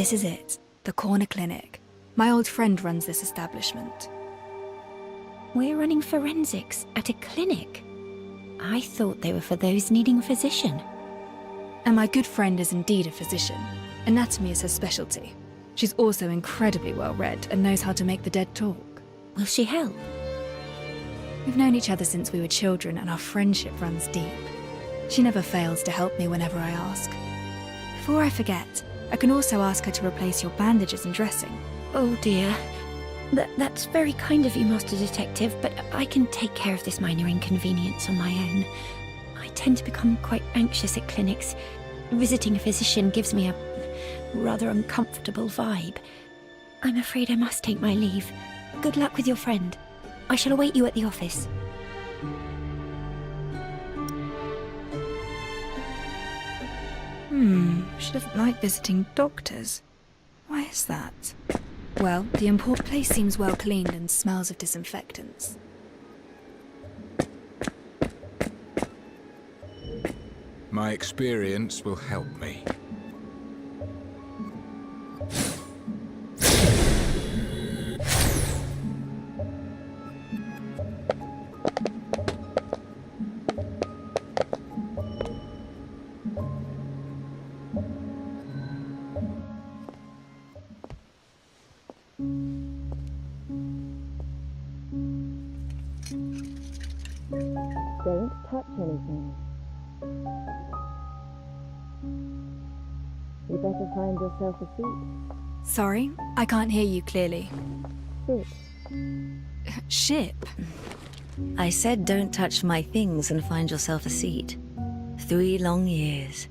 This is it, the Corner Clinic. My old friend runs this establishment. We're running forensics at a clinic. I thought they were for those needing a physician. And my good friend is indeed a physician. Anatomy is her specialty. She's also incredibly well read and knows how to make the dead talk. Will she help? We've known each other since we were children and our friendship runs deep. She never fails to help me whenever I ask. Before I forget, I can also ask her to replace your bandages and dressing. Oh dear. That's very kind of you, Master Detective, but I can take care of this minor inconvenience on my own. I tend to become quite anxious at clinics. Visiting a physician gives me a rather uncomfortable vibe. I'm afraid I must take my leave. Good luck with your friend. I shall await you at the office. She doesn't like visiting doctors. Why is that? Well, the import place seems well cleaned and smells of disinfectants. My experience will help me. Don't touch anything. You better find yourself a seat. Sorry, I can't hear you clearly. Sit. Ship? I said don't touch my things and find yourself a seat. 3 long years.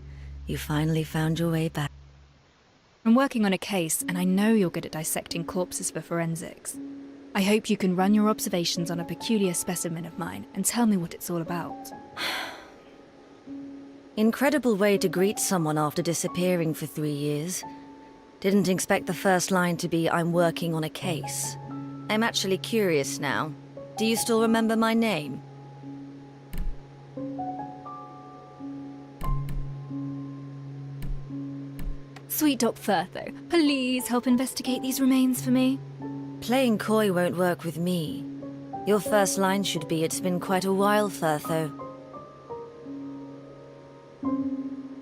You finally found your way back. I'm working on a case, and I know you're good at dissecting corpses for forensics. I hope you can run your observations on a peculiar specimen of mine and tell me what it's all about. Incredible way to greet someone after disappearing for 3 years. Didn't expect the first line to be, I'm working on a case. I'm actually curious now. Do you still remember my name? Sweet Doc Firtho, please help investigate these remains for me. Playing coy won't work with me. Your first line should be, it's been quite a while, Firtho.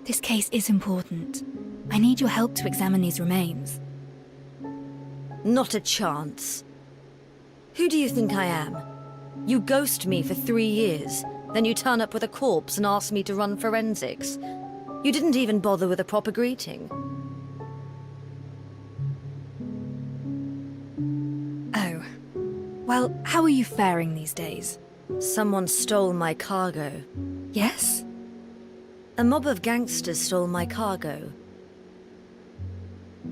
This case is important. I need your help to examine these remains. Not a chance. Who do you think I am? You ghost me for 3 years, then you turn up with a corpse and ask me to run forensics. You didn't even bother with a proper greeting. Oh. Well, how are you faring these days? Someone stole my cargo. Yes? A mob of gangsters stole my cargo.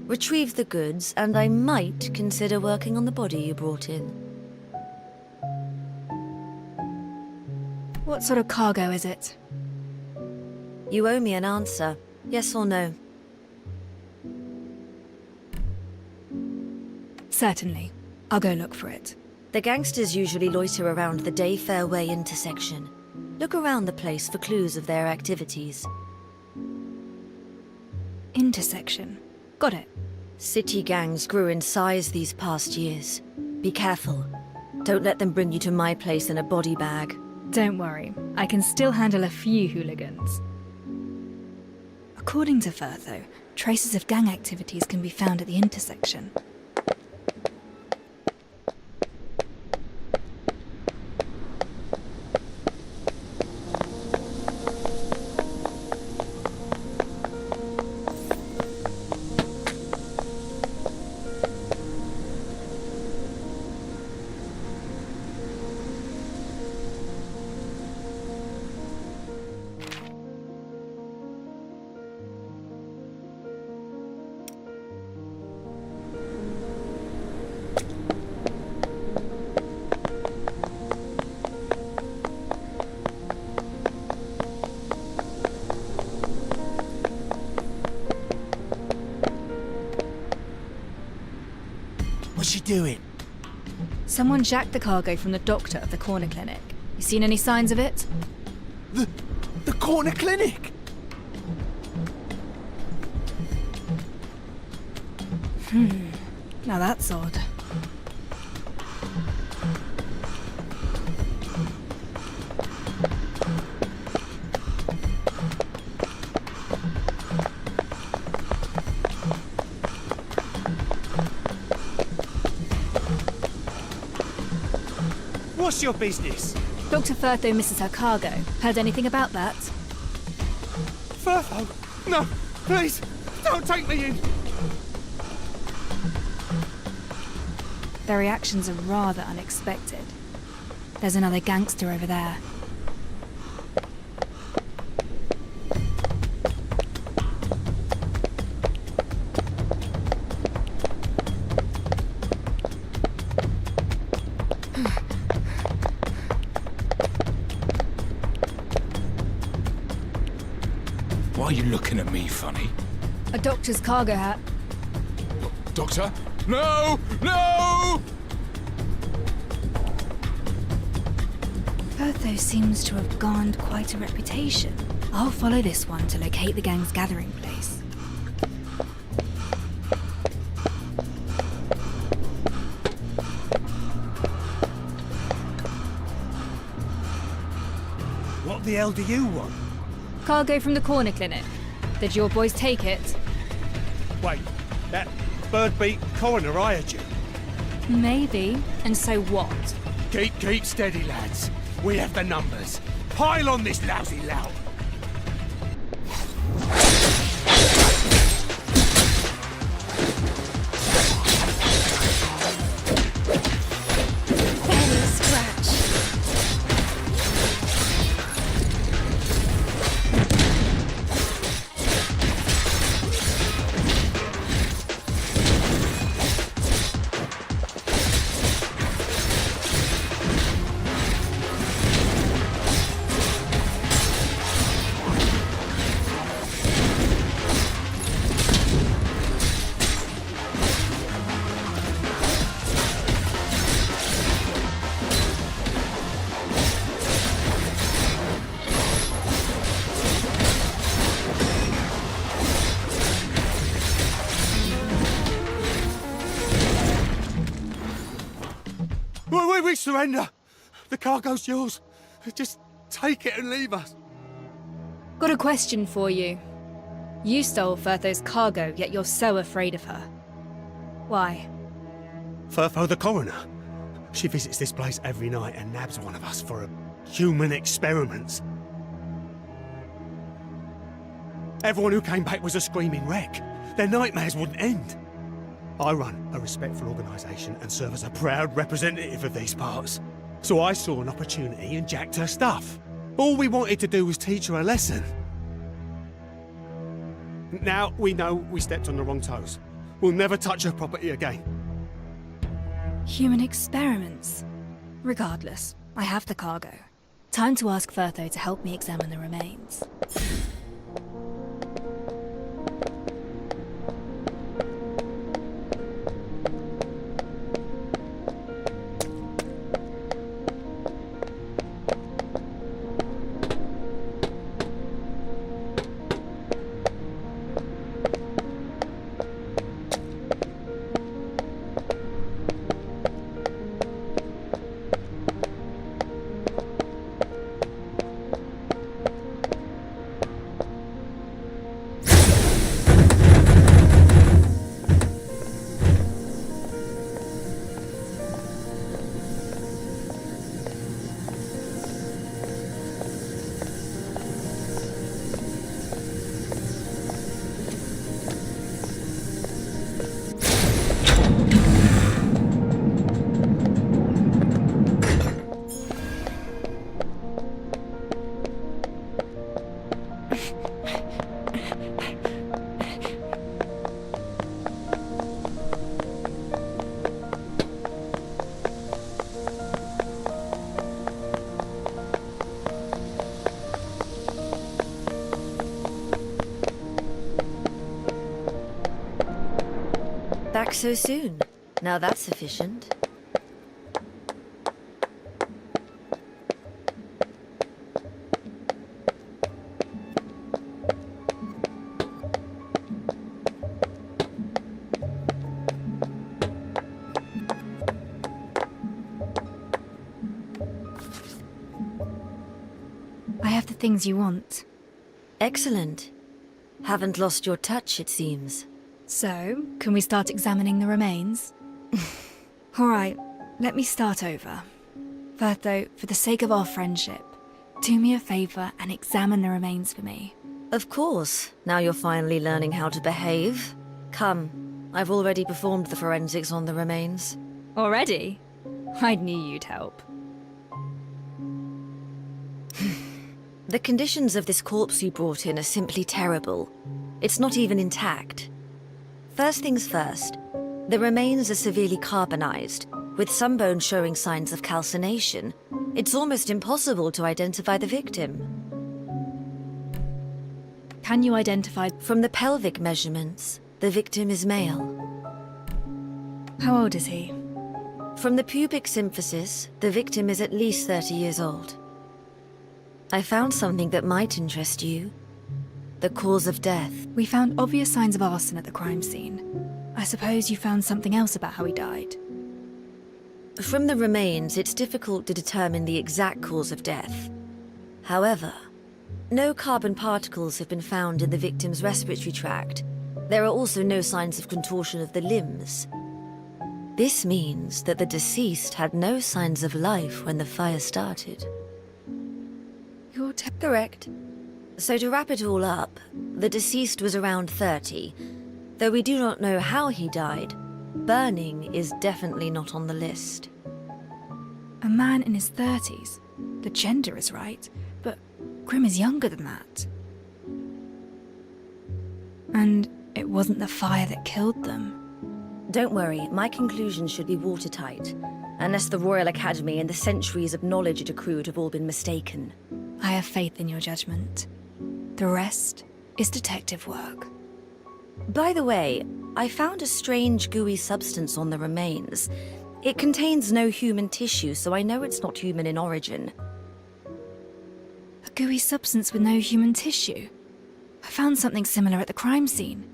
Retrieved the goods, and I might consider working on the body you brought in. What sort of cargo is it? You owe me an answer, yes or no. Certainly. I'll go look for it. The gangsters usually loiter around the Dayfair Way intersection. Look around the place for clues of their activities. Intersection. Got it. City gangs grew in size these past years. Be careful. Don't let them bring you to my place in a body bag. Don't worry. I can still handle a few hooligans. According to Firtho, traces of gang activities can be found at the intersection. What's she doing? Someone jacked the cargo from the doctor of the corner clinic. You seen any signs of it? The corner clinic? Now that's odd. What's your business? Dr. Firtho misses her cargo. Heard anything about that? Firtho? No, please, don't take me in. Their reactions are rather unexpected. There's another gangster over there. Why are you looking at me funny? A doctor's cargo hat. Doctor? No! No! Firtho seems to have garnered quite a reputation. I'll follow this one to locate the gang's gathering place. What the hell do you want? Cargo from the corner clinic. Did your boys take it? Wait, that bird-beat coroner hired you? Maybe. And so what? Keep steady, lads. We have the numbers. Pile on this lousy lout. Barely a scratch. We surrender. The cargo's yours. Just take it and leave us. Got a question for you. You stole Firtho's cargo, yet you're so afraid of her. Why? Firtho the coroner. She visits this place every night and nabs one of us for a human experiments. Everyone who came back was a screaming wreck. Their nightmares wouldn't end. I run a respectful organisation and serve as a proud representative of these parts. So I saw an opportunity and jacked her stuff. All we wanted to do was teach her a lesson. Now we know we stepped on the wrong toes. We'll never touch her property again. Human experiments. Regardless, I have the cargo. Time to ask Firtho to help me examine the remains. Back so soon. Now that's efficient. I have the things you want. Excellent. Haven't lost your touch, it seems. So, can we start examining the remains? Alright, let me start over. First though, for the sake of our friendship, do me a favour and examine the remains for me. Of course, now you're finally learning how to behave. Come, I've already performed the forensics on the remains. Already? I knew you'd help. The conditions of this corpse you brought in are simply terrible. It's not even intact. First things first, the remains are severely carbonized, with some bones showing signs of calcination. It's almost impossible to identify the victim. Can you identify... From the pelvic measurements, the victim is male. How old is he? From the pubic symphysis, the victim is at least 30 years old. I found something that might interest you. The cause of death. We found obvious signs of arson at the crime scene. I suppose you found something else about how he died. From the remains, it's difficult to determine the exact cause of death. However, no carbon particles have been found in the victim's respiratory tract. There are also no signs of contortion of the limbs. This means that the deceased had no signs of life when the fire started. You're Correct. So to wrap it all up, the deceased was around 30. Though we do not know how he died, burning is definitely not on the list. a man in his 30s. The gender is right, but Grimm is younger than that. And it wasn't the fire that killed them. Don't worry, my conclusions should be watertight. Unless the Royal Academy and the centuries of knowledge it accrued have all been mistaken. I have faith in your judgment. The rest is detective work. By the way, I found a strange gooey substance on the remains. It contains no human tissue, so I know it's not human in origin. A gooey substance with no human tissue. I found something similar at the crime scene.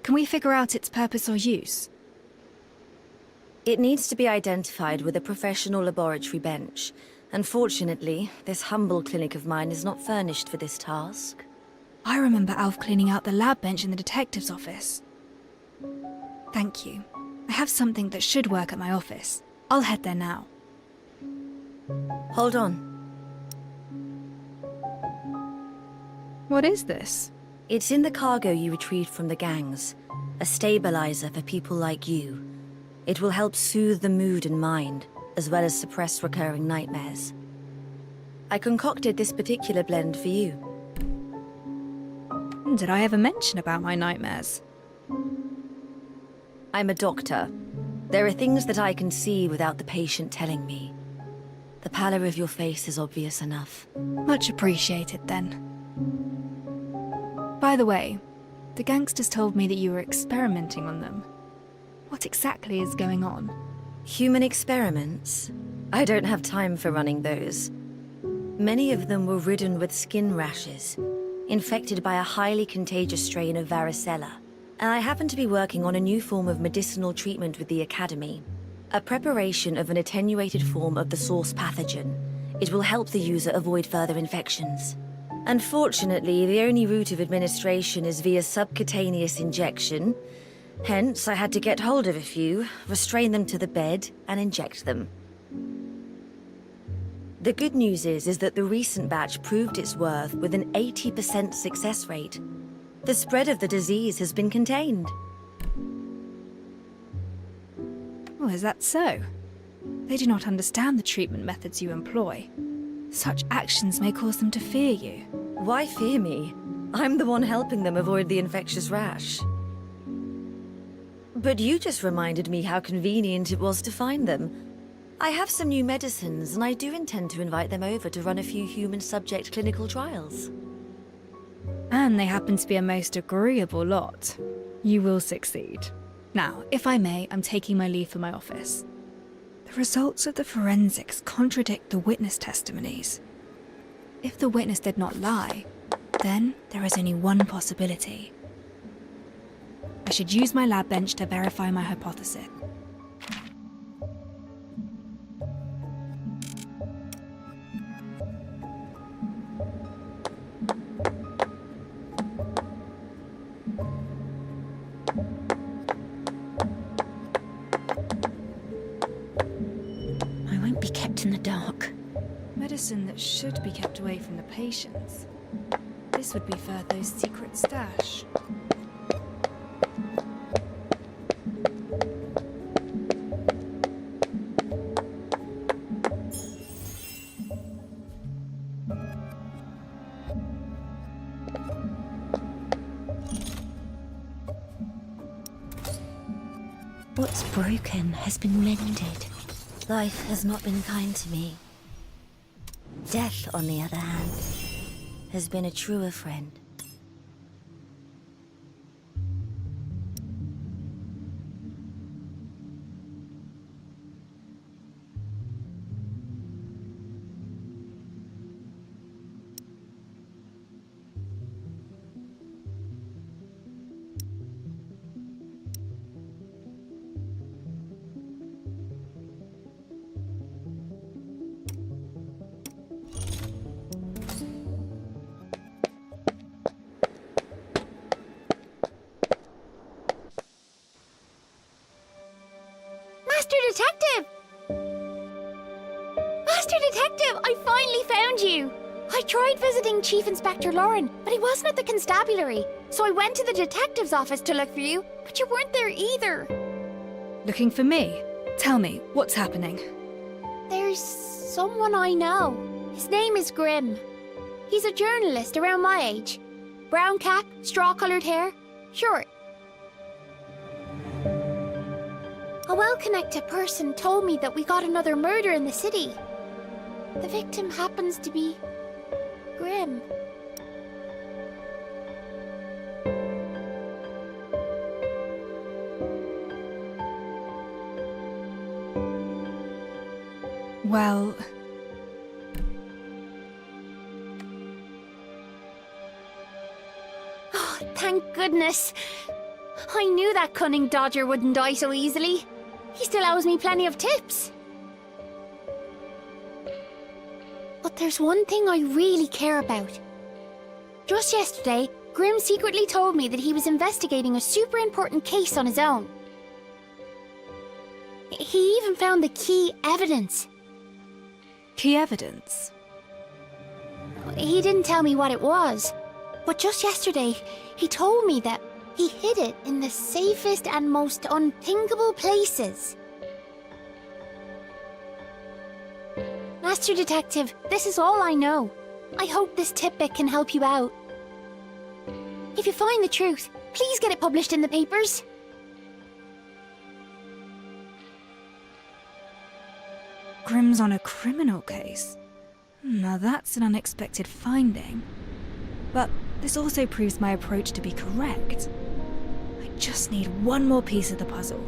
Can we figure out its purpose or use? It needs to be identified with a professional laboratory bench. Unfortunately, this humble clinic of mine is not furnished for this task. I remember Alf cleaning out the lab bench in the detective's office. Thank you. I have something that should work at my office. I'll head there now. Hold on. What is this? It's in the cargo you retrieved from the gangs. A stabilizer for people like you. It will help soothe the mood and mind, as well as suppress recurring nightmares. I concocted this particular blend for you. Did I ever mention about my nightmares? I'm a doctor. There are things that I can see without the patient telling me. The pallor of your face is obvious enough. Much appreciated, then. By the way, the gangsters told me that you were experimenting on them. What exactly is going on? Human experiments? I don't have time for running those. Many of them were ridden with skin rashes, infected by a highly contagious strain of varicella. And I happen to be working on a new form of medicinal treatment with the Academy. A preparation of an attenuated form of the source pathogen. It will help the user avoid further infections. Unfortunately, the only route of administration is via subcutaneous injection. Hence, I had to get hold of a few, restrain them to the bed, and inject them. The good news is that the recent batch proved its worth with an 80% success rate. The spread of the disease has been contained. Oh, is that so? They do not understand the treatment methods you employ. Such actions may cause them to fear you. Why fear me? I'm the one helping them avoid the infectious rash. But you just reminded me how convenient it was to find them. I have some new medicines, and I do intend to invite them over to run a few human subject clinical trials. And they happen to be a most agreeable lot. You will succeed. Now, if I may, I'm taking my leave for my office. The results of the forensics contradict the witness testimonies. If the witness did not lie, then there is only one possibility. I should use my lab bench to verify my hypothesis. medicine that should be kept away from the patients. This would be Firtho's secret stash. What's broken has been mended. Life has not been kind to me. Death, on the other hand, has been a truer friend. Master Detective! Master Detective, I finally found you! I tried visiting Chief Inspector Lauren, but he wasn't at the constabulary. So I went to the detective's office to look for you, but you weren't there either. Looking for me? Tell me, what's happening? There's someone I know. His name is Grimm. He's a journalist around my age. Brown cap, straw-coloured hair, short. A well-connected person told me that we got another murder in the city. The victim happens to be Grimm. Well... Oh, thank goodness. I knew that cunning dodger wouldn't die so easily. He still owes me plenty of tips. But there's one thing I really care about. Just yesterday, Grimm secretly told me that he was investigating a super important case on his own. He even found the key evidence. Key evidence? He didn't tell me what it was, but just yesterday, he told me that he hid it in the safest and most unthinkable places. Master Detective, this is all I know. I hope this tidbit can help you out. If you find the truth, please get it published in the papers. Grimm's on a criminal case. Now that's an unexpected finding. But this also proves my approach to be correct. I just need one more piece of the puzzle.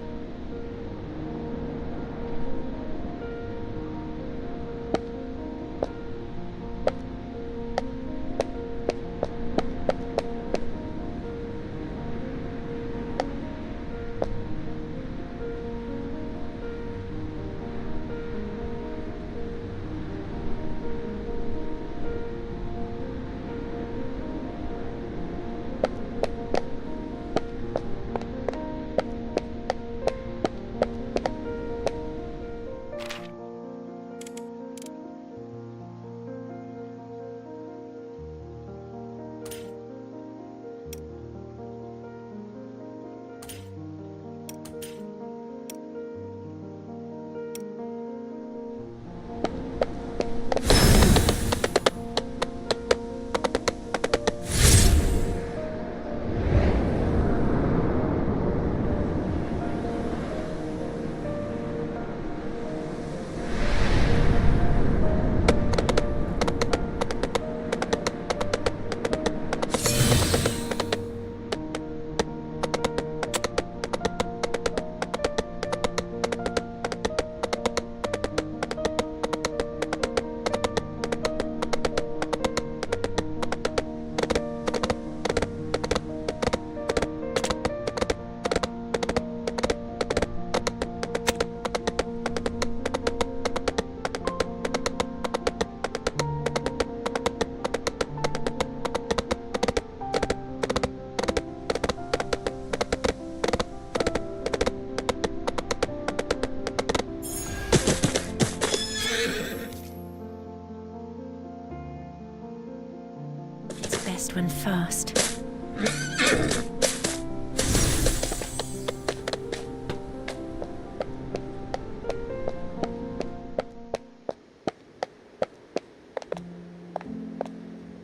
best run fast.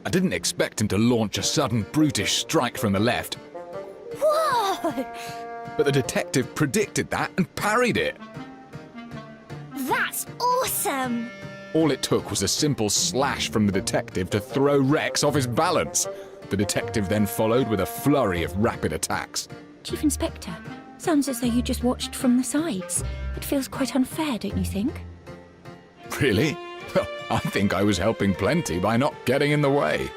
I didn't expect him to launch a sudden brutish strike from the left, Whoa! but the detective predicted that and parried it. That's awesome! All it took was a simple slash from the detective to throw Rex off his balance. The detective then followed with a flurry of rapid attacks. Chief Inspector, sounds as though you just watched from the sides. It feels quite unfair, don't you think? Really? Well, I think I was helping plenty by not getting in the way.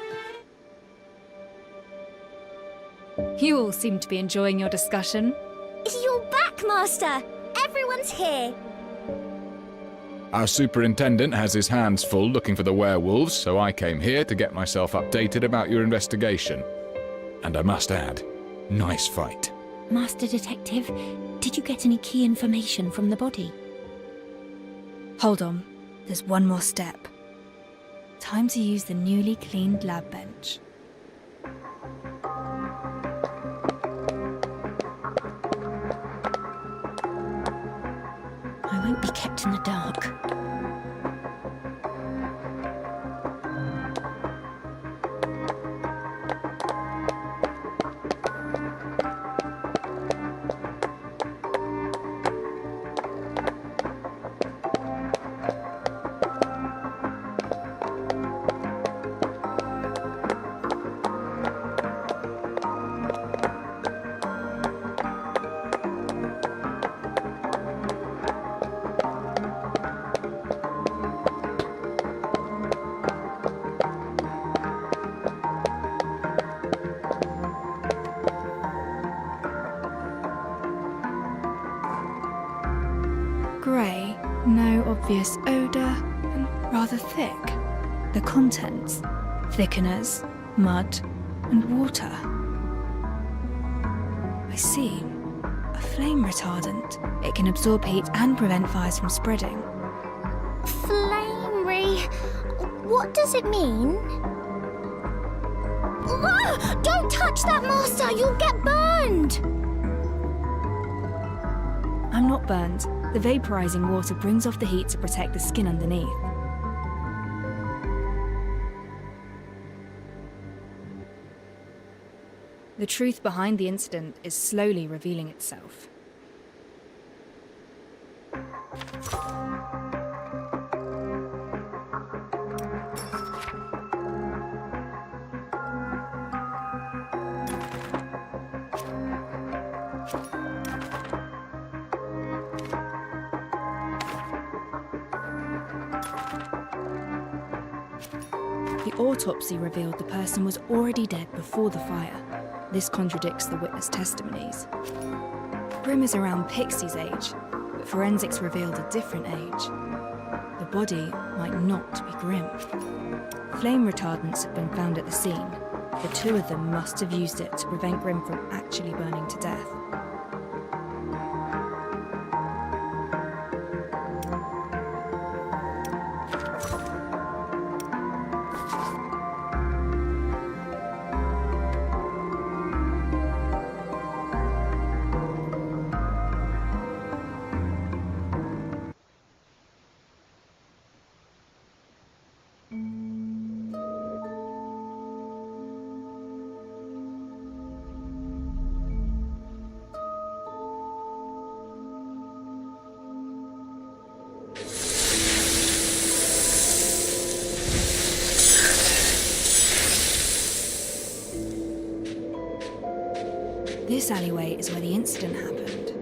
You all seem to be enjoying your discussion. You're back, Master! Everyone's here! Our superintendent has his hands full looking for the werewolves, so I came here to get myself updated about your investigation. And I must add, nice fight. Master Detective, did you get any key information from the body? Hold on, there's one more step. Time to use the newly cleaned lab bench. I won't be kept in the dark. Grey, no obvious odour, and rather thick. The contents: thickeners, mud, and water. I see. A flame retardant. It can absorb heat and prevent fires from spreading. Flamery. What does it mean? Ah! Don't touch that, Master! You'll get burned! I'm not burned. The vaporizing water brings off the heat to protect the skin underneath. The truth behind the incident is slowly revealing itself. The autopsy revealed the person was already dead before the fire. This contradicts the witness testimonies. Grim is around Pixie's age, but forensics revealed a different age. The body might not be Grim. Flame retardants have been found at the scene. The two of them must have used it to prevent Grim from actually burning to death. This alleyway is where the incident happened.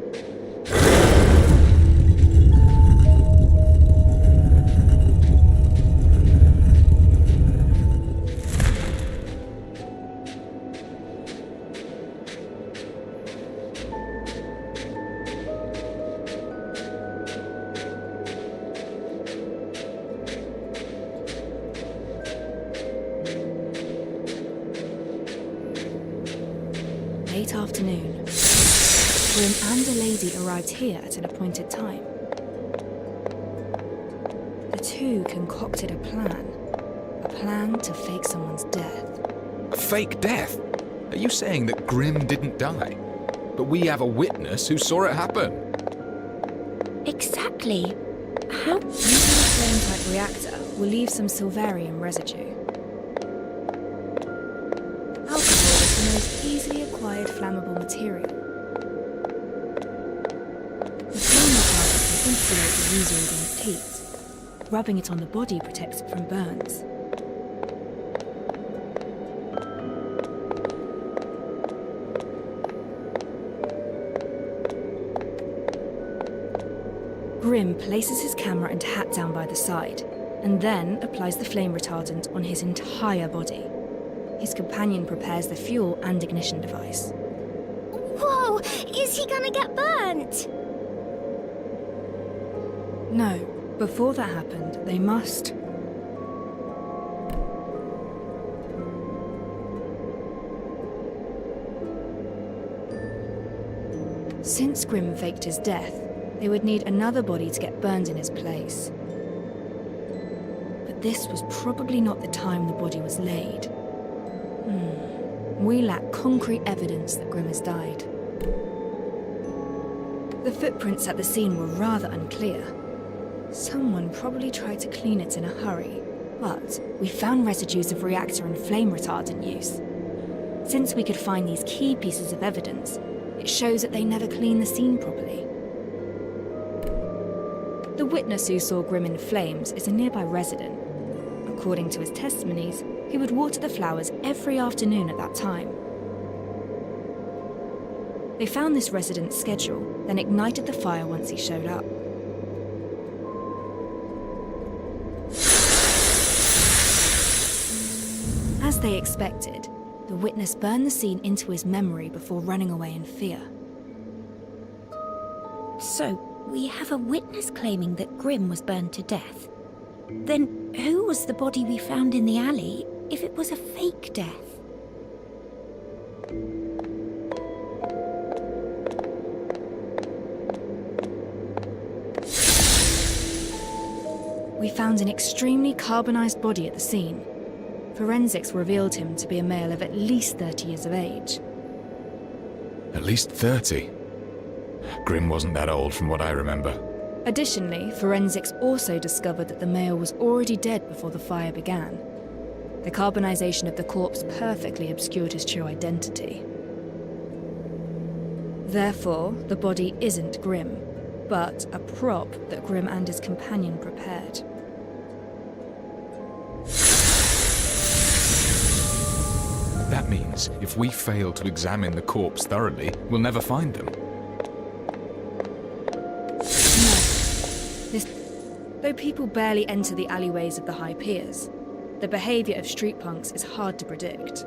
Late afternoon. Grim and a lady arrived here at an appointed time. The two concocted a plan to fake someone's death. fake death? Are you saying that Grimm didn't die? But we have a witness who saw it happen. Exactly. How? Using a flame-type reactor will leave some silverium residue. Alcohol is the most easily acquired flammable material. The flame retardant can insulate the user against heat. Rubbing it on the body protects it from burns. Grimm places his camera and hat down by the side, and then applies the flame retardant on his entire body. His companion prepares the fuel and ignition device. Whoa! Is he gonna get burnt? No, before that happened, they must... Since Grimm faked his death, they would need another body to get burned in his place. But this was probably not the time the body was laid. We lack concrete evidence that Grimm has died. The footprints at the scene were rather unclear. Someone probably tried to clean it in a hurry, but we found residues of reactor and flame retardant use. Since we could find these key pieces of evidence, it shows that they never cleaned the scene properly. The witness who saw Grimm in flames is a nearby resident. According to his testimonies, he would water the flowers every afternoon at that time. They found this resident's schedule, then ignited the fire once he showed up. As they expected, the witness burned the scene into his memory before running away in fear. So, we have a witness claiming that Grimm was burned to death. Then who was the body we found in the alley if it was a fake death? We found an extremely carbonized body at the scene. Forensics revealed him to be a male of at least 30 years of age. At least 30. Grimm wasn't that old from what I remember. Additionally, forensics also discovered that the male was already dead before the fire began. The carbonization of the corpse perfectly obscured his true identity. Therefore, the body isn't Grimm, but a prop that Grimm and his companion prepared. That means if we fail to examine the corpse thoroughly, we'll never find them. Though people barely enter the alleyways of the high piers, the behavior of street punks is hard to predict.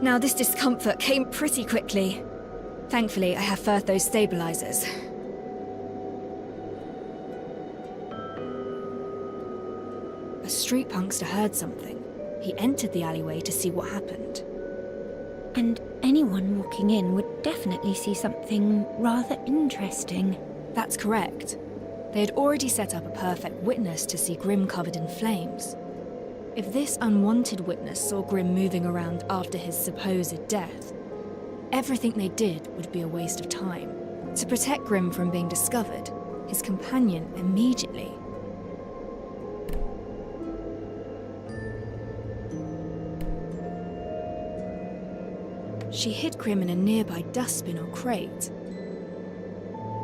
Now this discomfort came pretty quickly. Thankfully, I have Firthos stabilizers. A street punkster heard something. He entered the alleyway to see what happened. And anyone walking in would definitely see something rather interesting. That's correct. They had already set up a perfect witness to see Grimm covered in flames. If this unwanted witness saw Grimm moving around after his supposed death, everything they did would be a waste of time. To protect Grimm from being discovered, his companion immediately... She hid Grimm in a nearby dustbin or crate.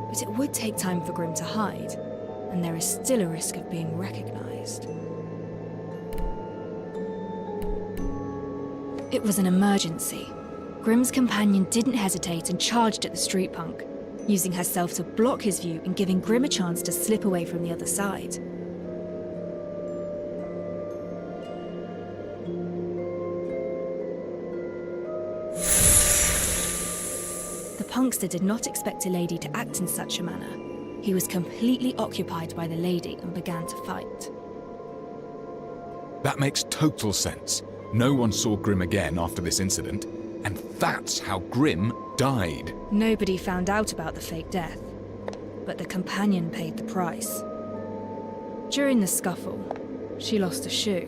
But it would take time for Grimm to hide, and there is still a risk of being recognized. It was an emergency. Grimm's companion didn't hesitate and charged at the street punk, using herself to block his view and giving Grimm a chance to slip away from the other side. The punkster did not expect a lady to act in such a manner. He was completely occupied by the lady and began to fight. That makes total sense. No one saw Grimm again after this incident, and that's how Grimm died. Nobody found out about the fake death. but the companion paid the price. During the scuffle, she lost a shoe.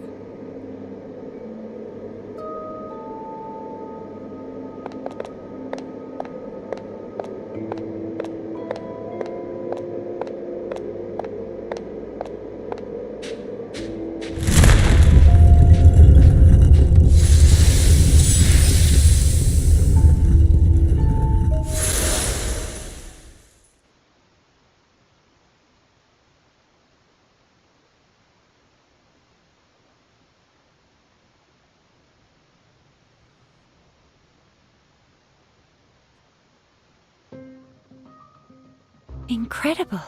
Incredible.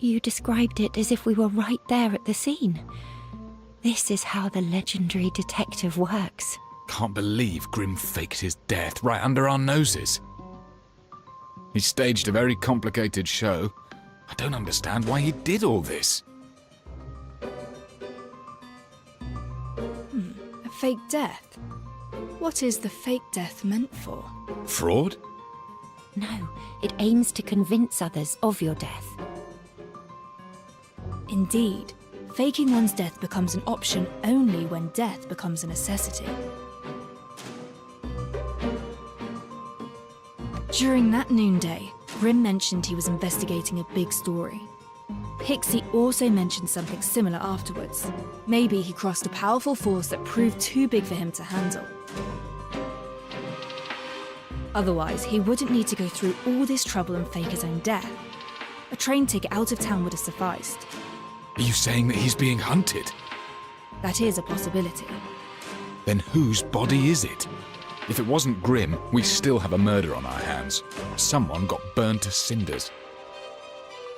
You described it as if we were right there at the scene. This is how the legendary detective works. Can't believe Grimm faked his death right under our noses. He staged a very complicated show. I don't understand why he did all this. A fake death? What is the fake death meant for? Fraud? No, it aims to convince others of your death. Indeed, faking one's death becomes an option only when death becomes a necessity. During that noonday, Grimm mentioned he was investigating a big story. Pixie also mentioned something similar afterwards. Maybe he crossed a powerful force that proved too big for him to handle. Otherwise, he wouldn't need to go through all this trouble and fake his own death. A train ticket out of town would have sufficed. Are you saying that he's being hunted? That is a possibility. Then whose body is it? If it wasn't Grimm, we still have a murder on our hands. Someone got burned to cinders.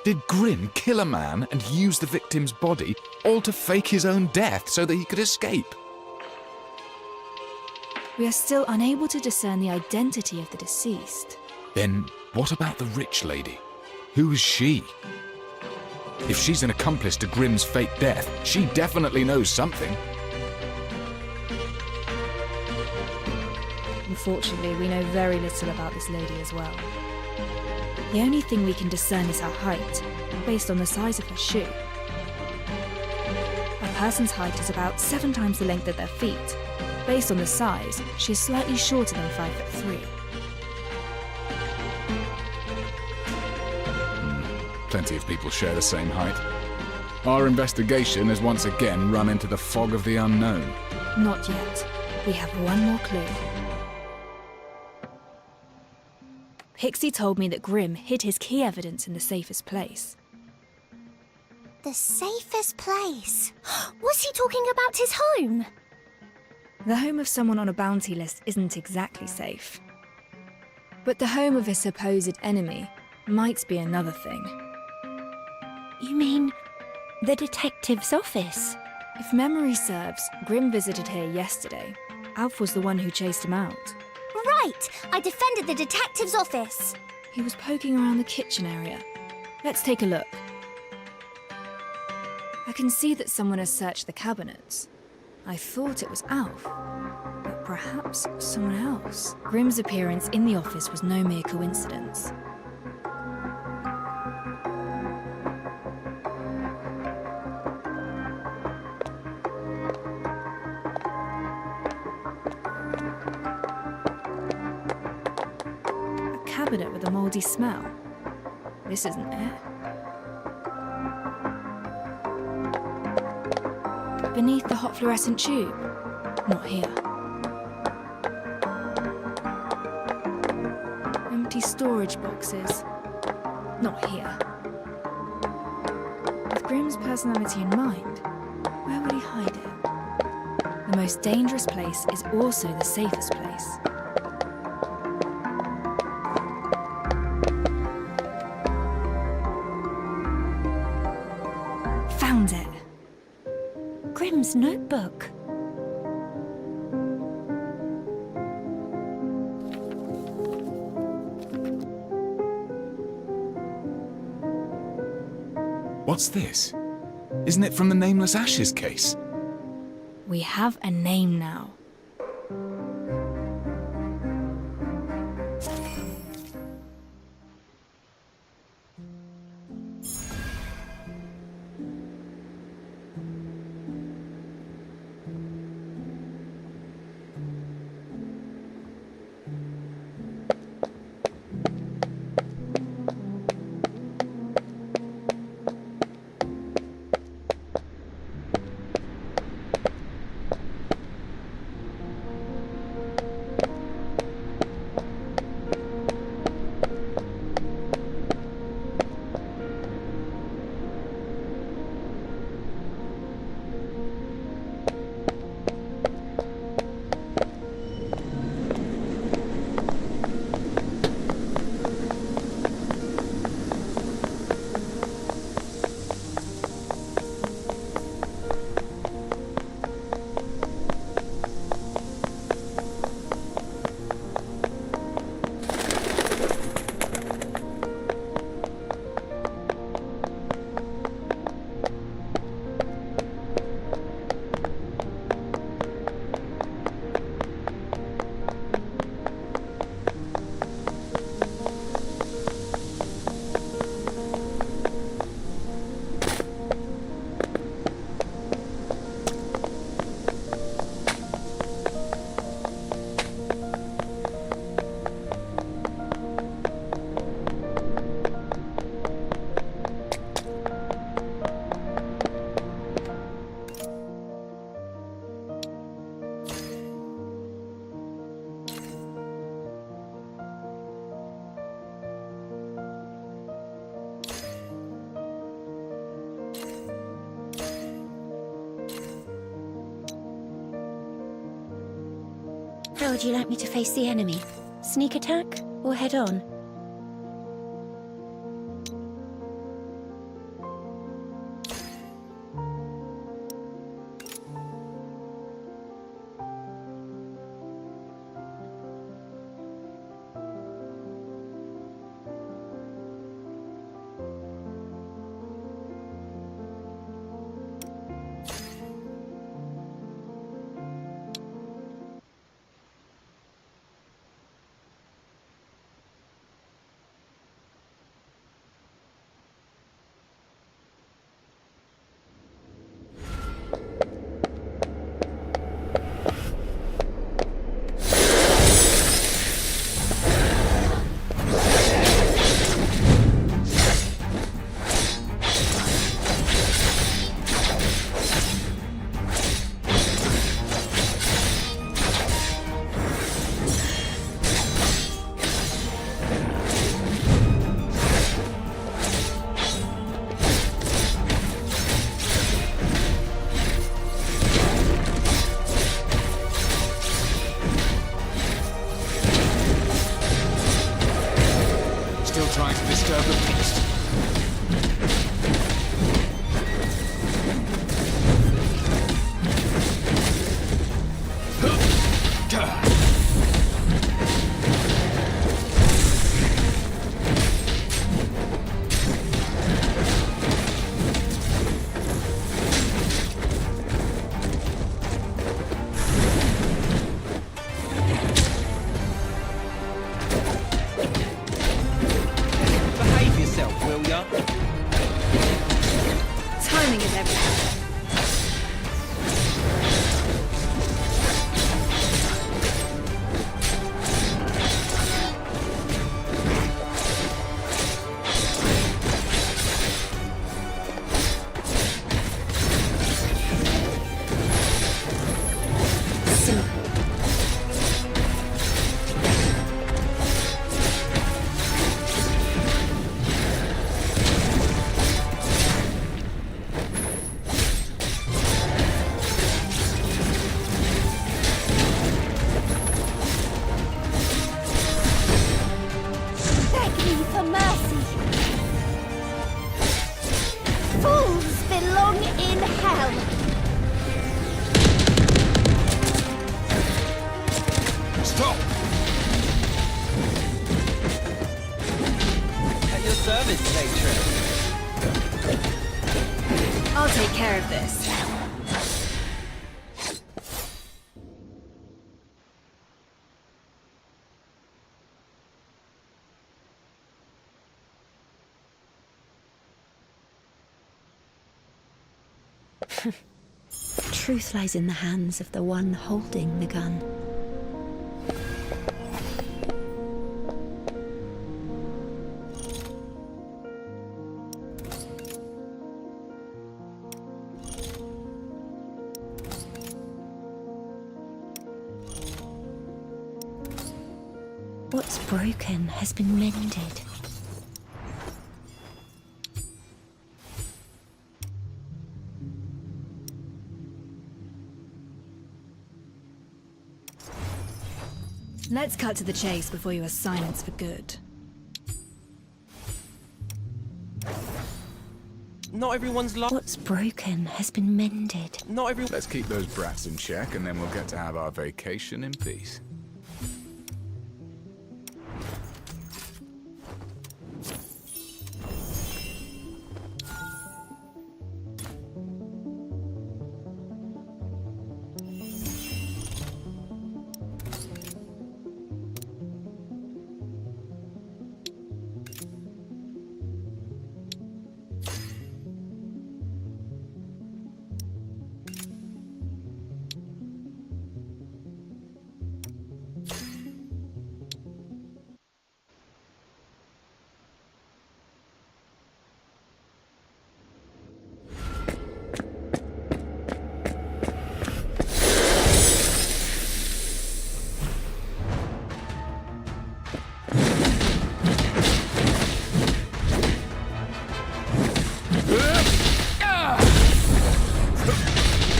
Did Grimm kill a man and use the victim's body, all to fake his own death so that he could escape? We are still unable to discern the identity of the deceased. Then what about the rich lady? Who is she? If she's an accomplice to Grimm's fake death, she definitely knows something. Unfortunately, we know very little about this lady as well. The only thing we can discern is her height, based on the size of her shoe. A person's height is about 7 times the length of their feet. Based on the size, she is slightly shorter than 5'3". Plenty of people share the same height. Our investigation has once again run into the fog of the unknown. Not yet. We have one more clue. Pixie told me that Grimm hid his key evidence in the safest place. The safest place? Was he talking about his home? The home of someone on a bounty list isn't exactly safe. But the home of a supposed enemy might be another thing. You mean the detective's office? If memory serves, Grimm visited here yesterday. Alf was the one who chased him out. Right! I defended the detective's office. He was poking around the kitchen area. Let's take a look. I can see that someone has searched the cabinets. I thought it was Alf, but perhaps someone else. Grimm's appearance in the office was no mere coincidence. A cabinet with a mouldy smell. This isn't it. Beneath the hot fluorescent tube. Not here. Empty storage boxes. Not here. With Grimm's personality in mind, where would he hide it? The most dangerous place is also the safest place. Found it. Grimm's notebook. What's this? Isn't it from the Nameless Ashes case? We have a name now. How would you like me to face the enemy? Sneak attack or head on? Still trying to disturb the peace. Behave yourself, will ya? Timing is everything. Beg me for mercy. Fools belong in hell. Stop! At your service, matron. I'll take care of this. Truth lies in the hands of the one holding the gun. What's broken has been mended. Let's cut to the chase before you are silenced for good. Not everyone's like. What's broken has been mended. Not everyone. Let's keep those brats in check, and then we'll get to have our vacation in peace.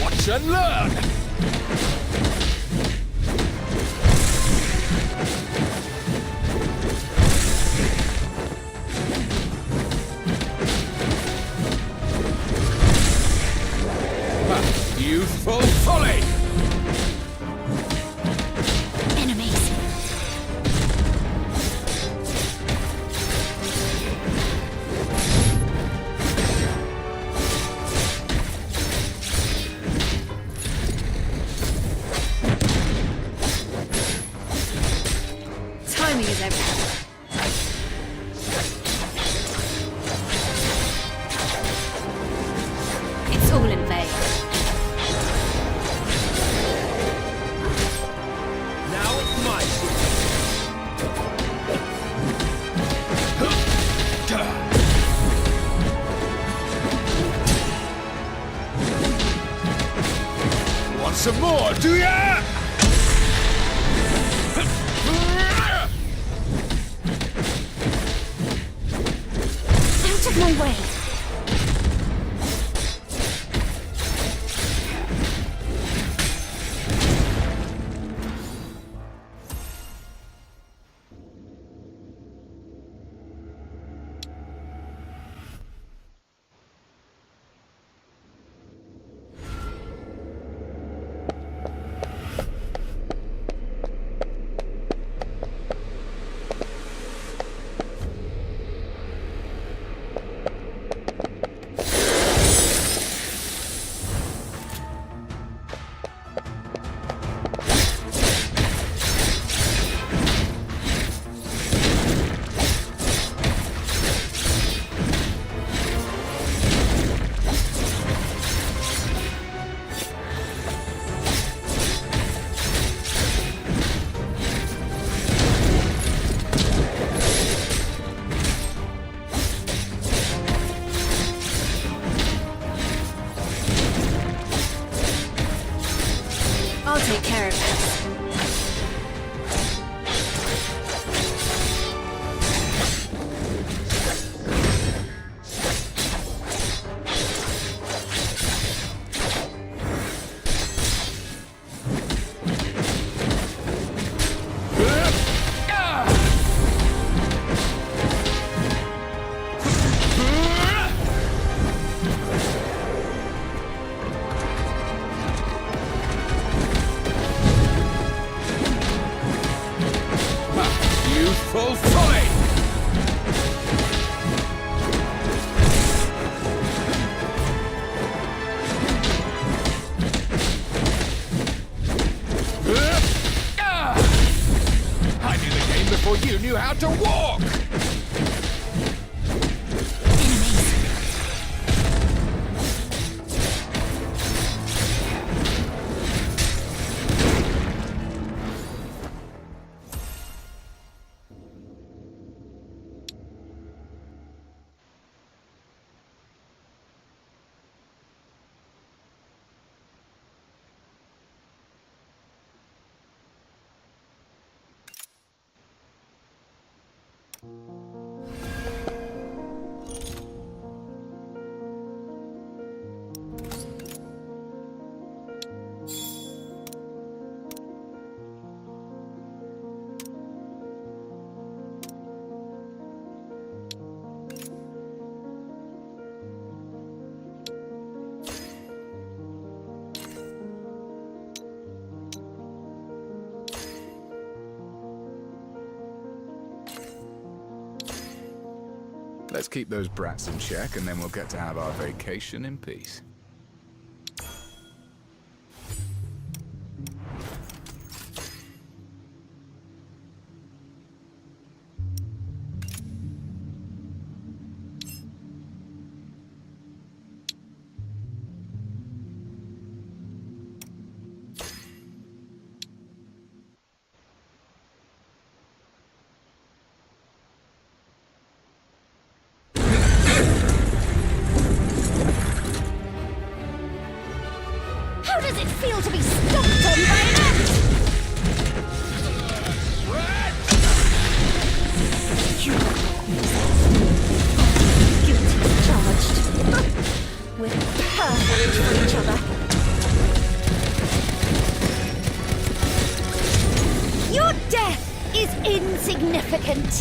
Watch and learn! Youthful folly! Enemies. Timing is everything. It's all in vain. Now it's my turn. Want some more, do ya? Out of my way. I'll take care of this. Youthful folly! I knew the game before you knew how to walk! Let's keep those brats in check, and then we'll get to have our vacation in peace. How does it feel to be stomped on by an ant? You guilt is charged. We're perfect for each other. Your death is insignificant.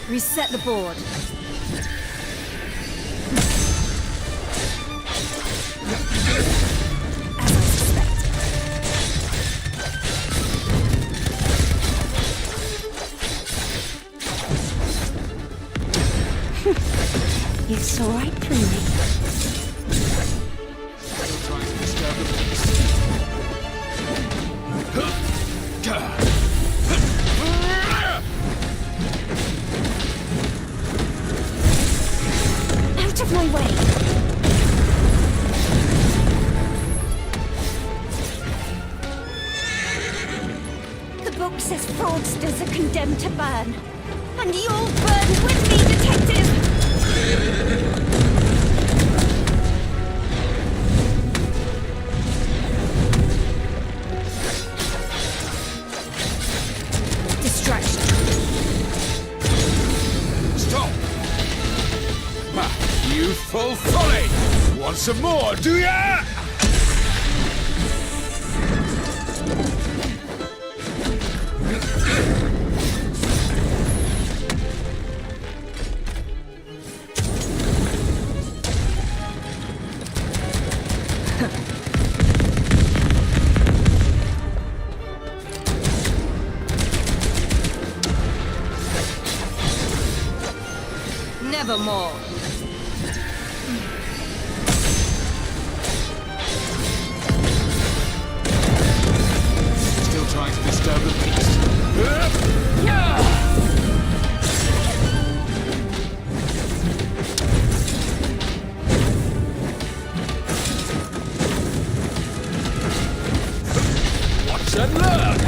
Reset the board. As I suspected. You saw right through me. Still trying to disturb the peace. Out of my way! The book says fraudsters are condemned to burn. And you'll burn with me, detective! Distraction. Stop! Ha, youthful folly! Want some more, do ya? Nevermore. Still trying to disturb the peace. Watch and learn!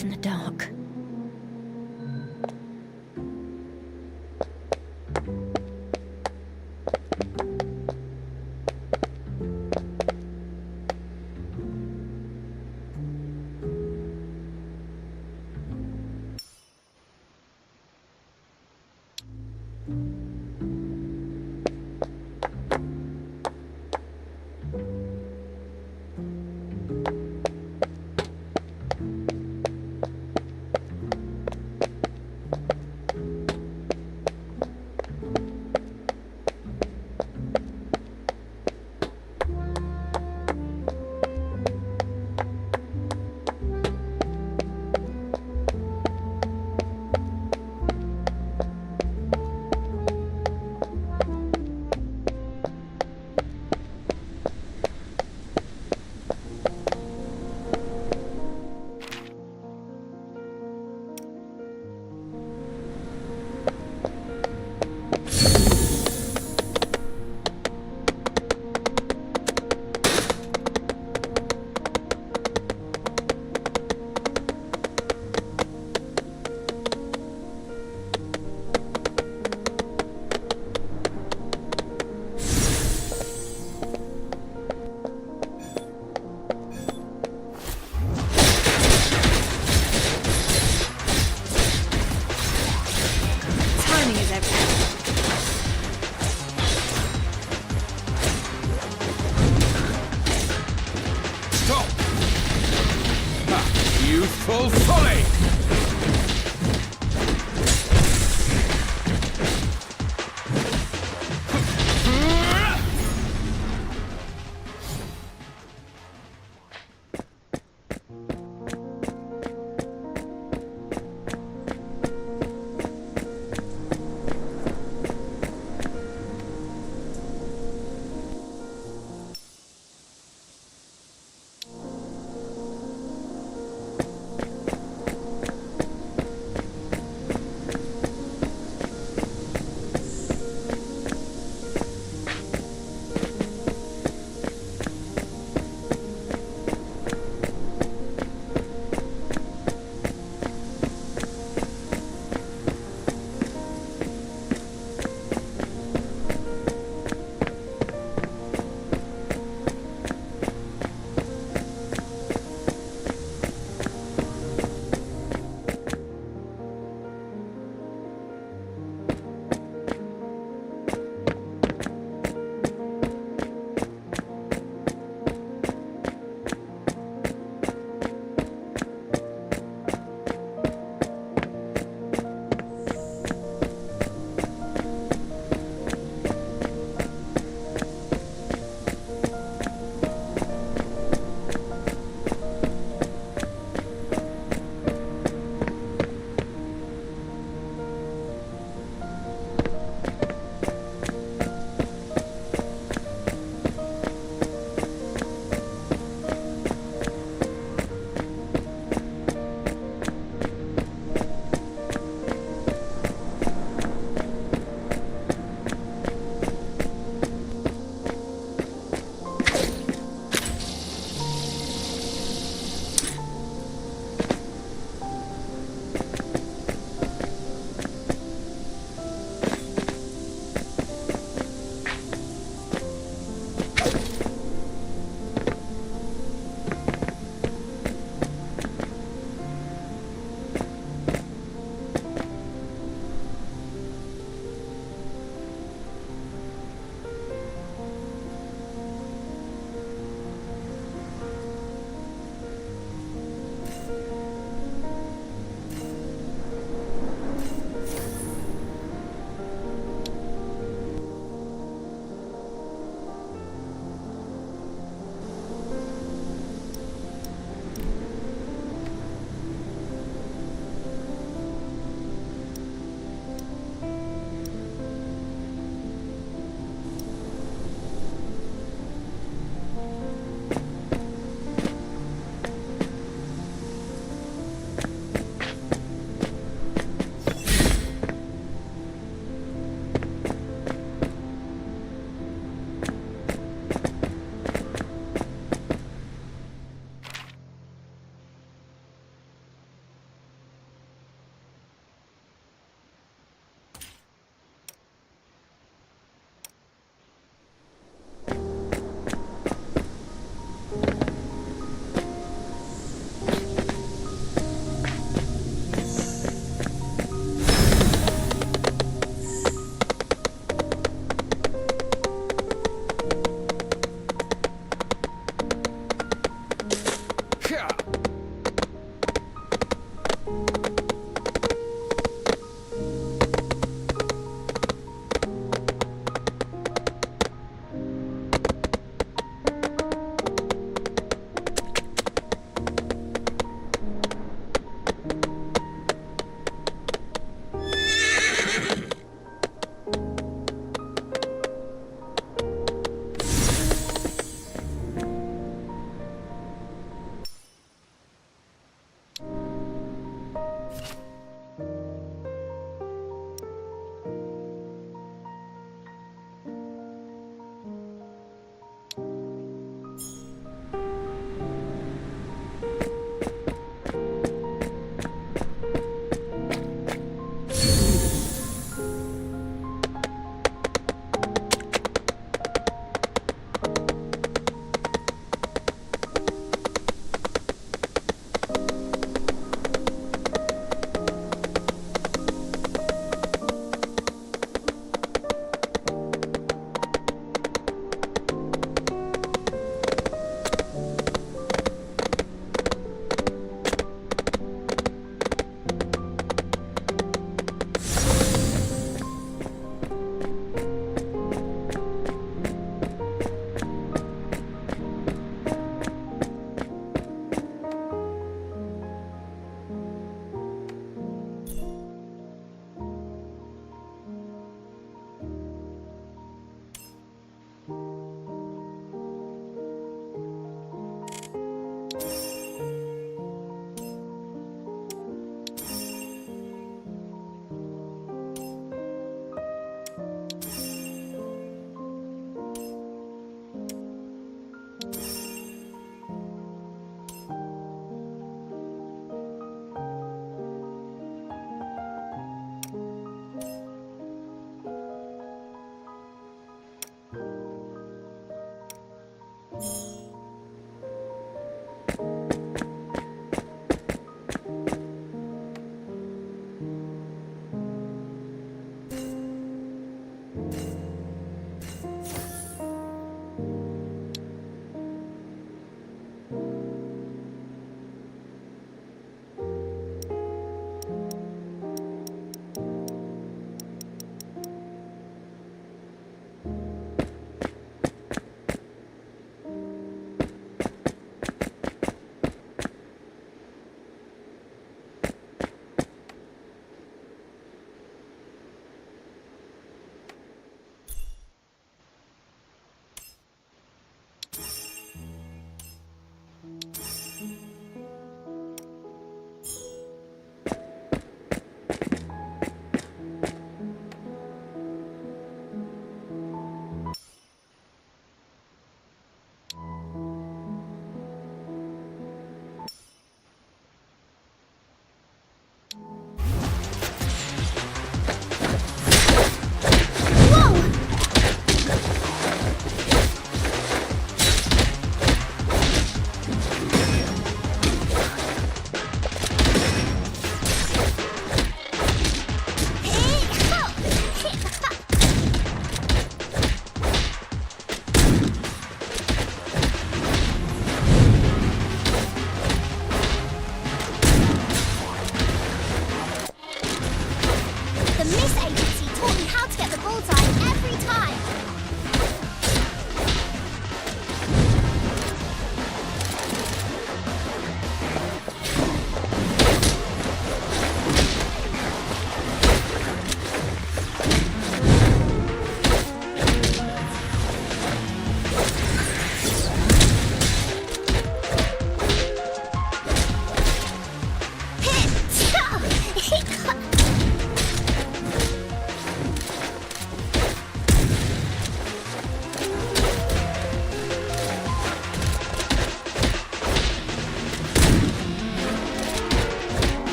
In the dark. youthful folly!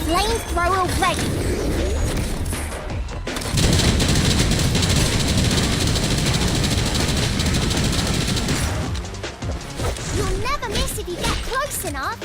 Flamethrower ready. You'll never miss if you get close enough.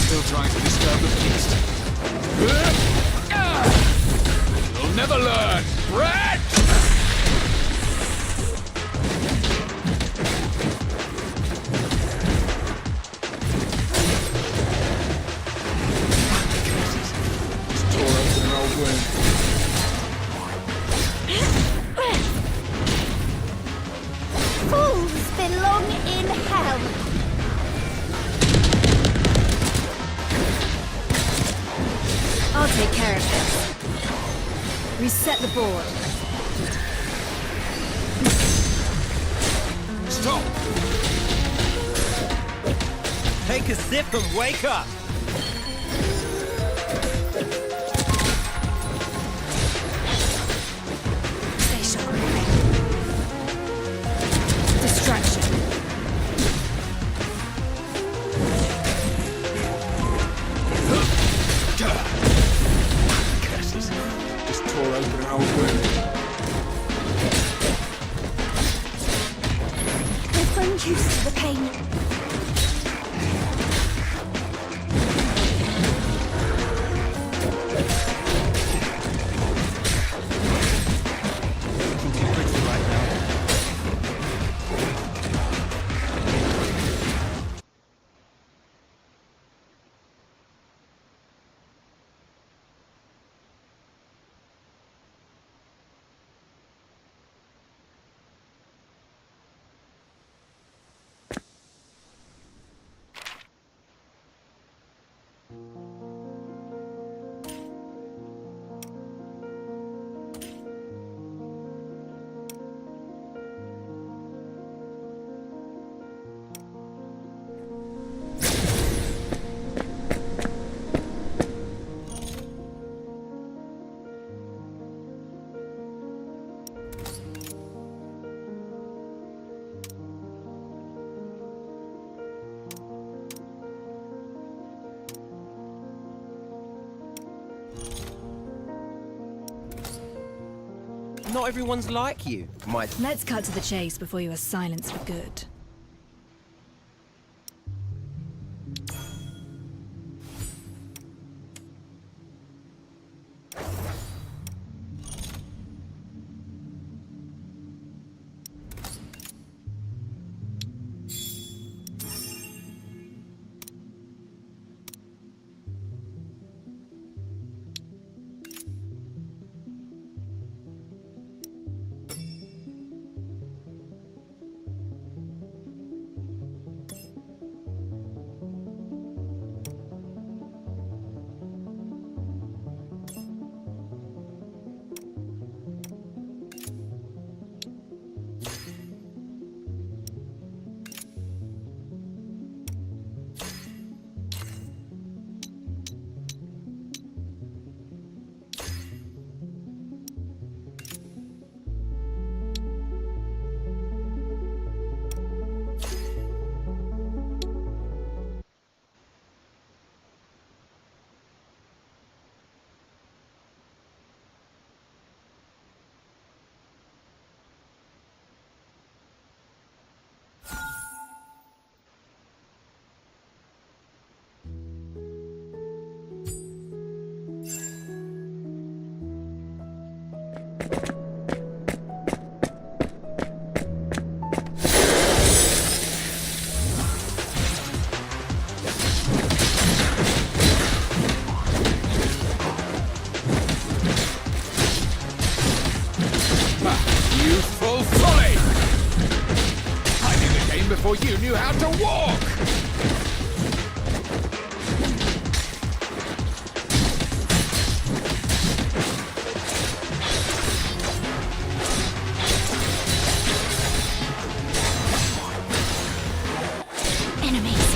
Still trying to disturb the feast. You'll never learn, Brad! Just tore open an old wound. Fools belong in hell. I'll take care of this. Reset the board. Stop! Take a sip and wake up. Stay sharp. Distraction. Curses. Just tore open an old wound. I've grown used to the pain. Not everyone's like you, my... Let's cut to the chase before you are silenced for good. Youthful folly! I knew the game before you knew how to walk! Enemies.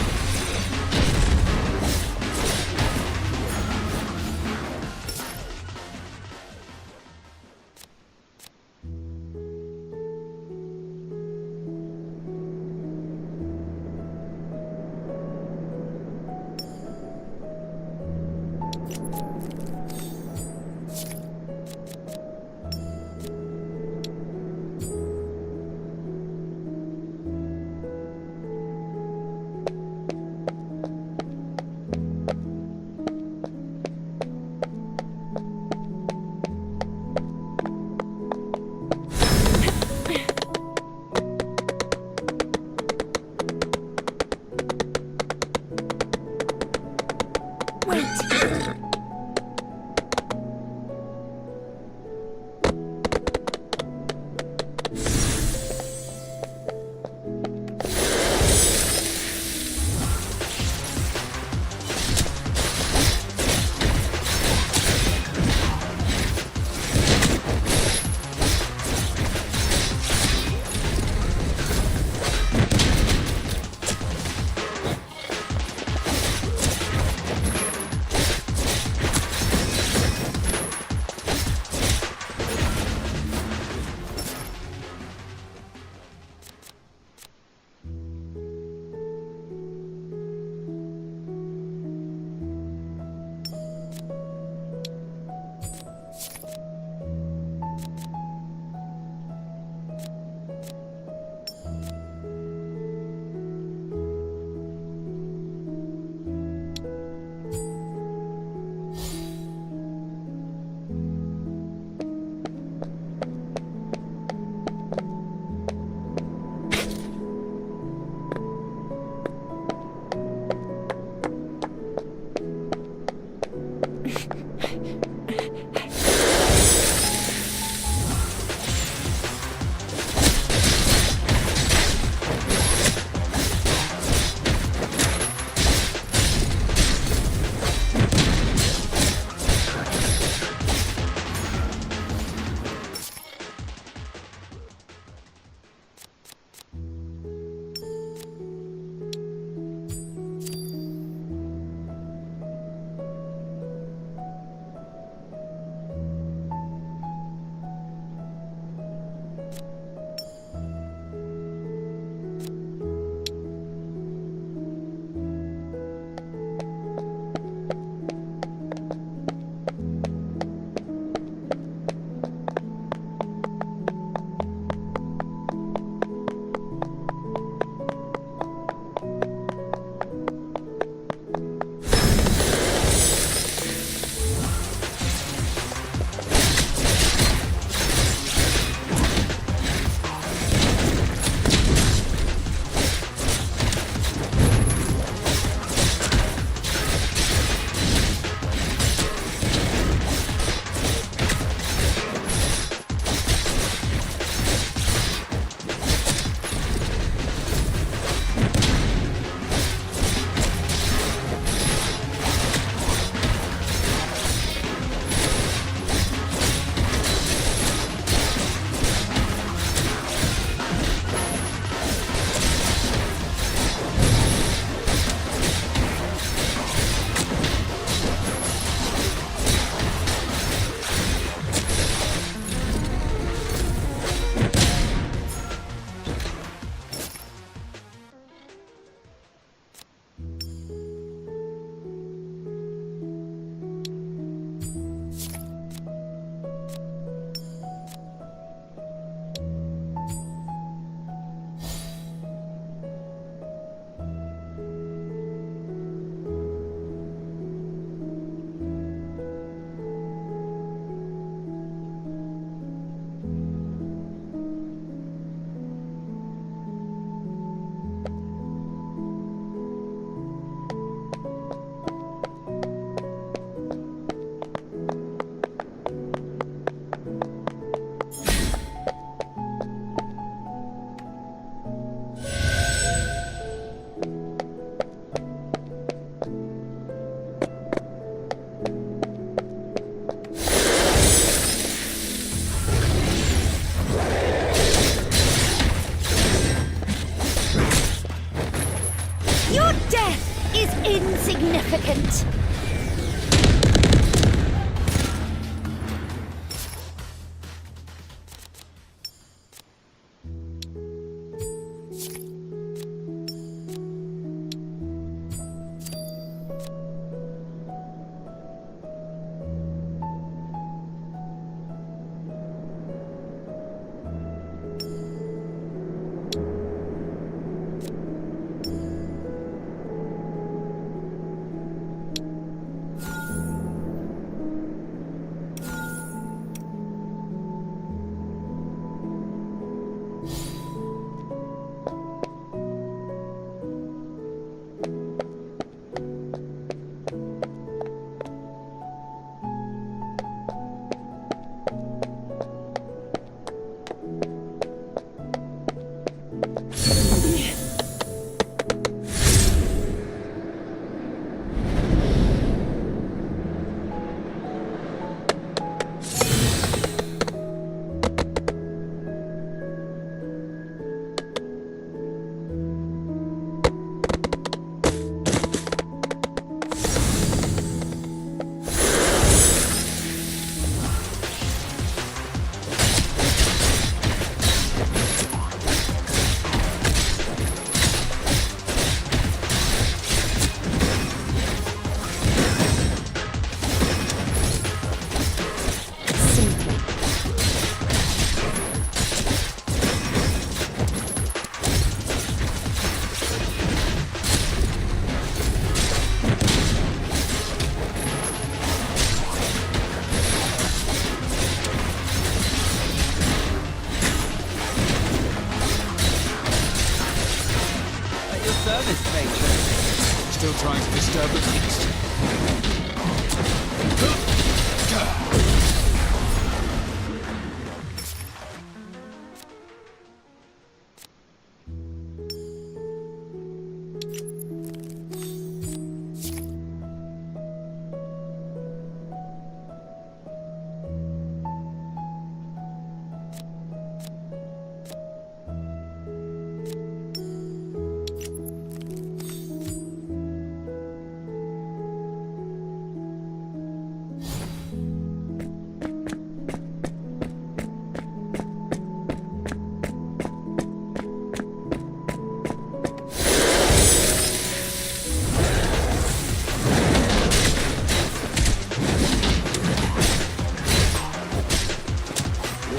still trying to disturb the peace.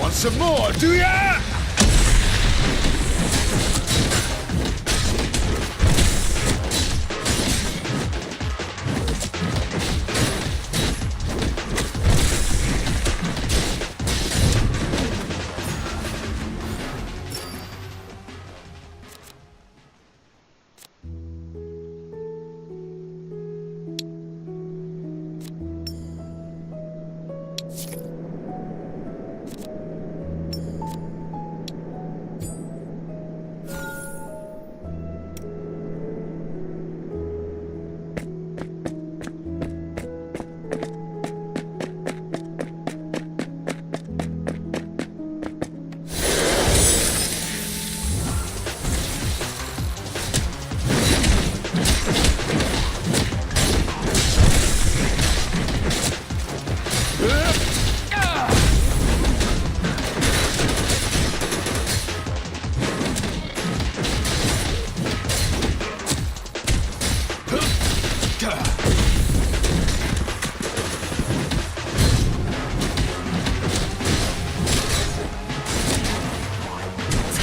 Want some more, do ya?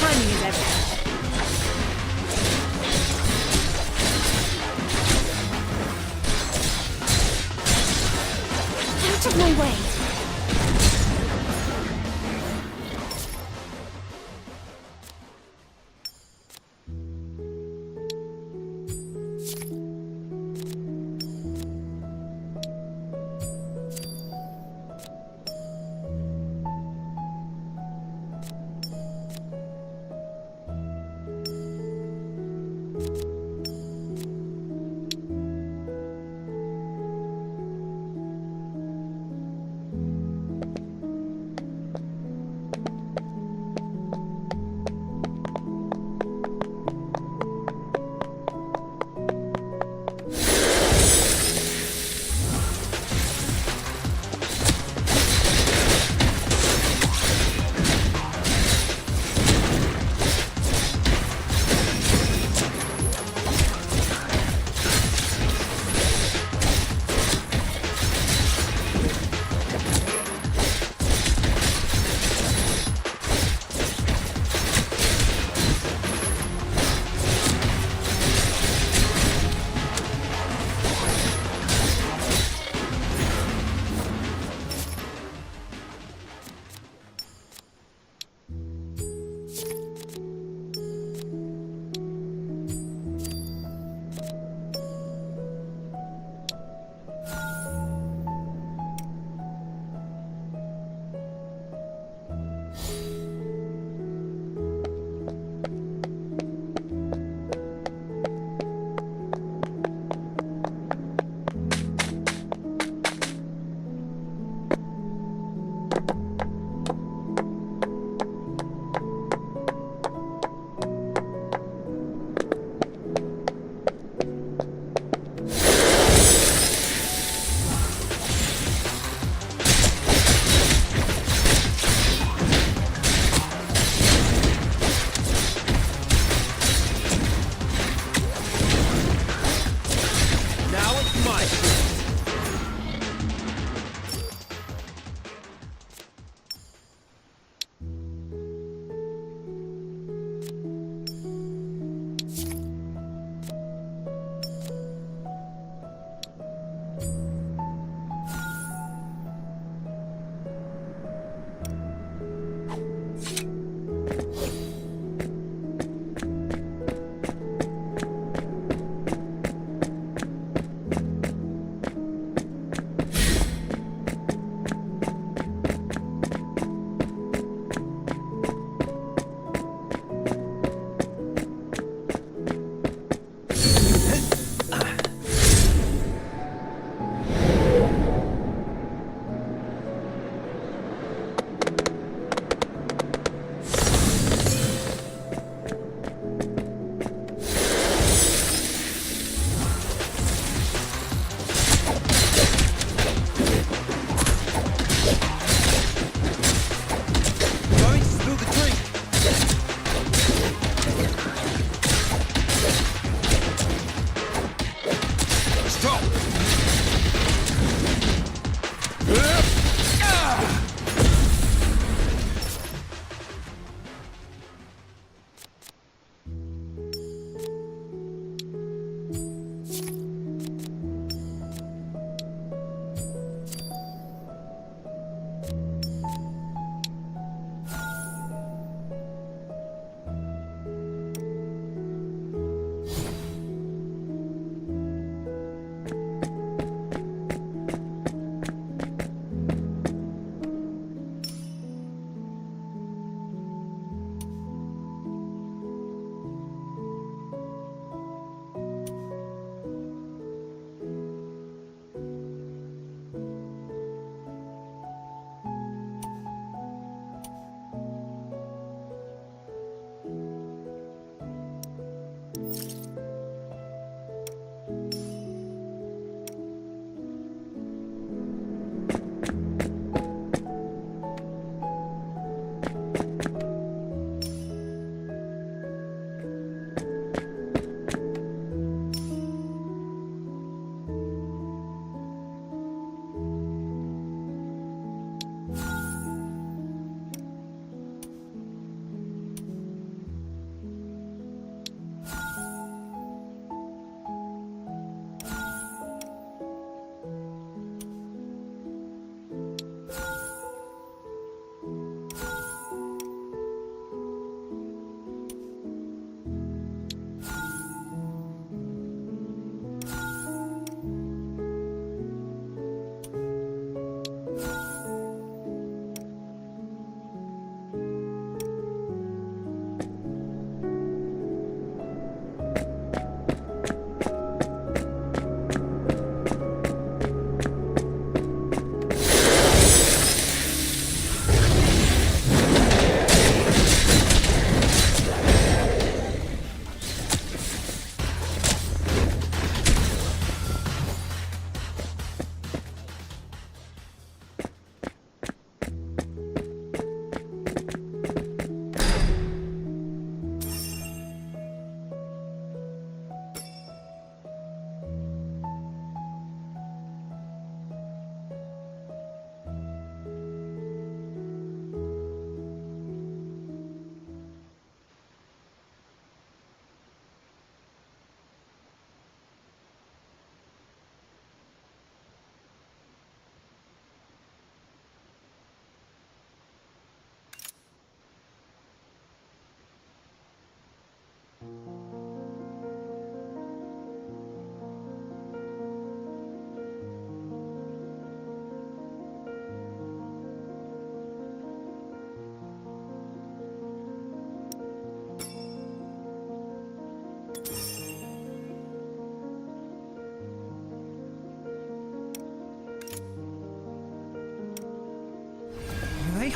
Timing is everything. Out of my way!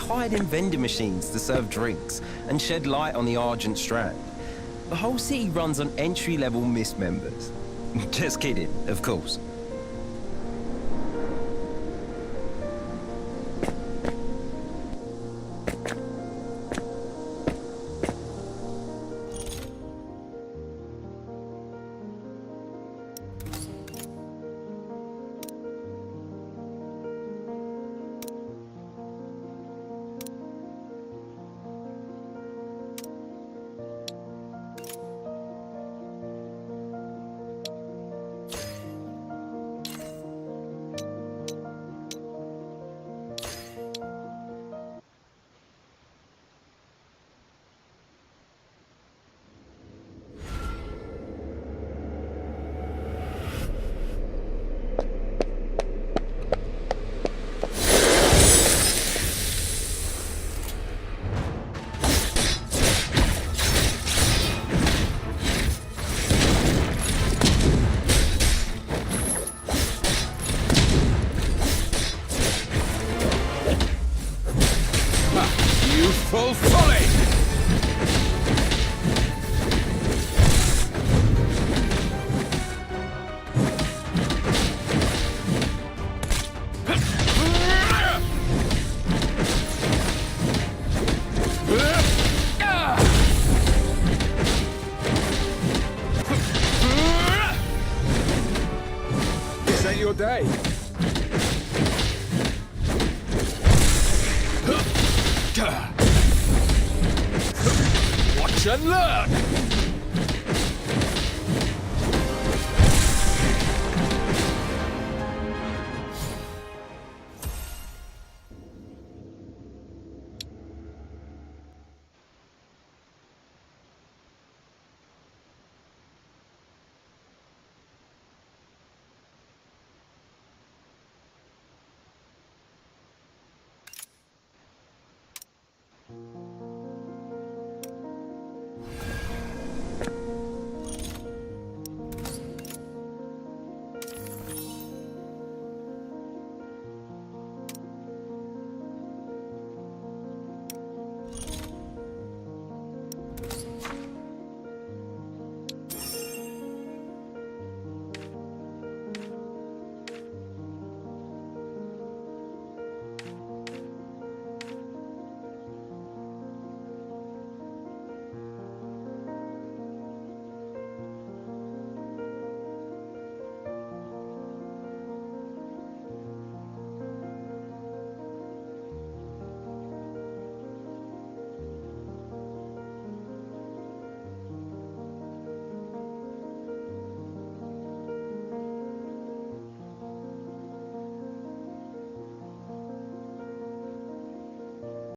hide in vending machines to serve drinks and shed light on the Argent Strand. The whole city runs on entry-level Mist members. Just kidding, of course. Youthful folly! This ain't your day. Watch and learn!